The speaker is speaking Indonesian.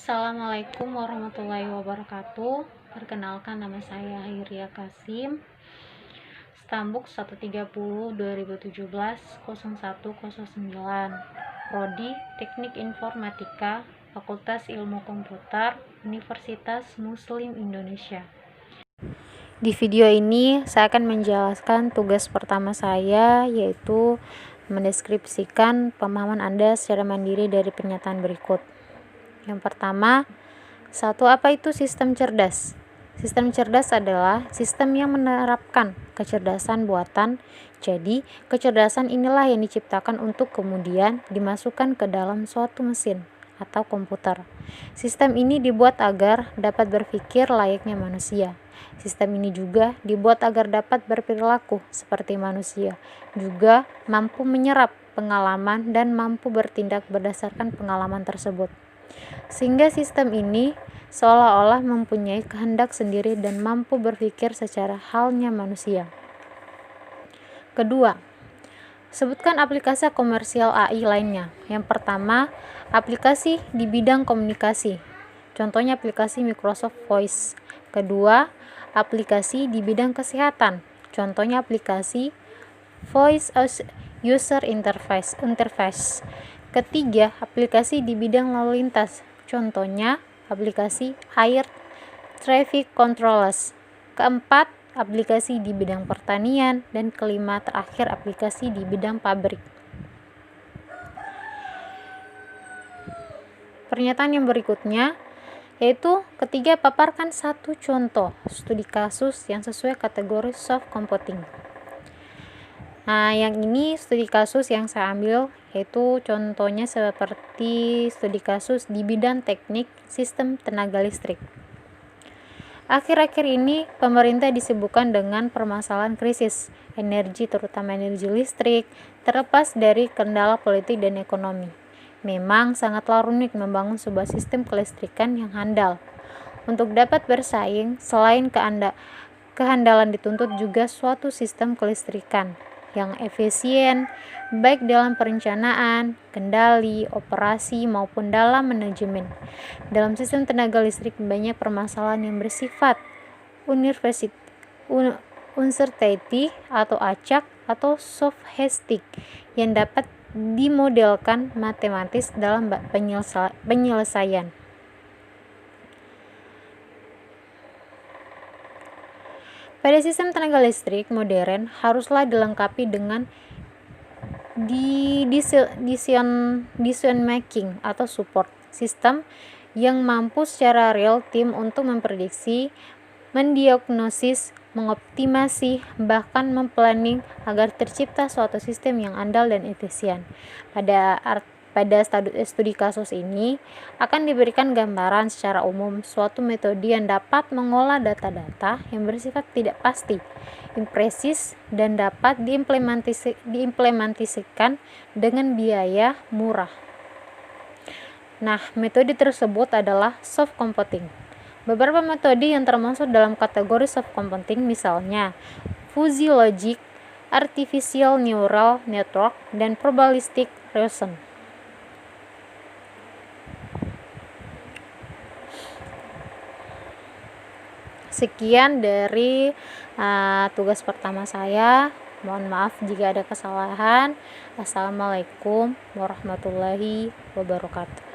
Assalamualaikum warahmatullahi wabarakatuh. Perkenalkan, nama saya Hairia Kasim, Stambuk 130 2017 0109, Prodi Teknik Informatika, Fakultas Ilmu Komputer, Universitas Muslim Indonesia. Di video ini saya akan menjelaskan tugas pertama saya, yaitu mendeskripsikan pemahaman Anda secara mandiri dari pernyataan berikut. Yang pertama, apa itu sistem cerdas? Sistem cerdas adalah sistem yang menerapkan kecerdasan buatan. Jadi, kecerdasan inilah yang diciptakan untuk kemudian dimasukkan ke dalam suatu mesin atau komputer. Sistem ini dibuat agar dapat berpikir layaknya manusia. Sistem ini juga dibuat agar dapat berperilaku seperti manusia, juga mampu menyerap pengalaman dan mampu bertindak berdasarkan pengalaman tersebut. Sehingga sistem ini seolah-olah mempunyai kehendak sendiri dan mampu berpikir secara halnya manusia. Kedua, sebutkan aplikasi komersial AI lainnya. Yang pertama, aplikasi di bidang komunikasi. Contohnya aplikasi Microsoft Voice. Kedua, aplikasi di bidang kesehatan. Contohnya aplikasi Voice User Interface. Ketiga, aplikasi di bidang lalu lintas. Contohnya aplikasi Air Traffic Controllers. Keempat, aplikasi di bidang pertanian. Dan kelima, terakhir, aplikasi di bidang pabrik. Pernyataan yang berikutnya yaitu ketiga, paparkan satu contoh studi kasus yang sesuai kategori soft computing. Nah, yang ini studi kasus yang saya ambil, yaitu contohnya seperti studi kasus di bidang teknik sistem tenaga listrik. Akhir-akhir ini, pemerintah disibukkan dengan permasalahan krisis energi, terutama energi listrik, terlepas dari kendala politik dan ekonomi. Memang sangatlah rumit membangun sebuah sistem kelistrikan yang handal. Untuk dapat bersaing, selain kehandalan dituntut juga suatu sistem kelistrikan yang efisien, baik dalam perencanaan, kendali, operasi, maupun dalam manajemen. Dalam sistem tenaga listrik banyak permasalahan yang bersifat uncertainty atau acak atau stochastic yang dapat dimodelkan matematis dalam penyelesaian. Pada sistem tenaga listrik modern haruslah dilengkapi dengan decision making atau support system yang mampu secara real time untuk memprediksi, mendiagnosis, mengoptimasi, bahkan memplanning agar tercipta suatu sistem yang andal dan efisien. Pada studi kasus ini akan diberikan gambaran secara umum suatu metode yang dapat mengolah data-data yang bersifat tidak pasti, impresis, dan dapat diimplementasikan dengan biaya murah. Nah, metode tersebut adalah soft computing. Beberapa metode yang termasuk dalam kategori soft computing misalnya fuzzy logic, artificial neural network, dan probabilistic reason. Sekian dari tugas pertama saya. Mohon maaf jika ada kesalahan. Assalamualaikum warahmatullahi wabarakatuh.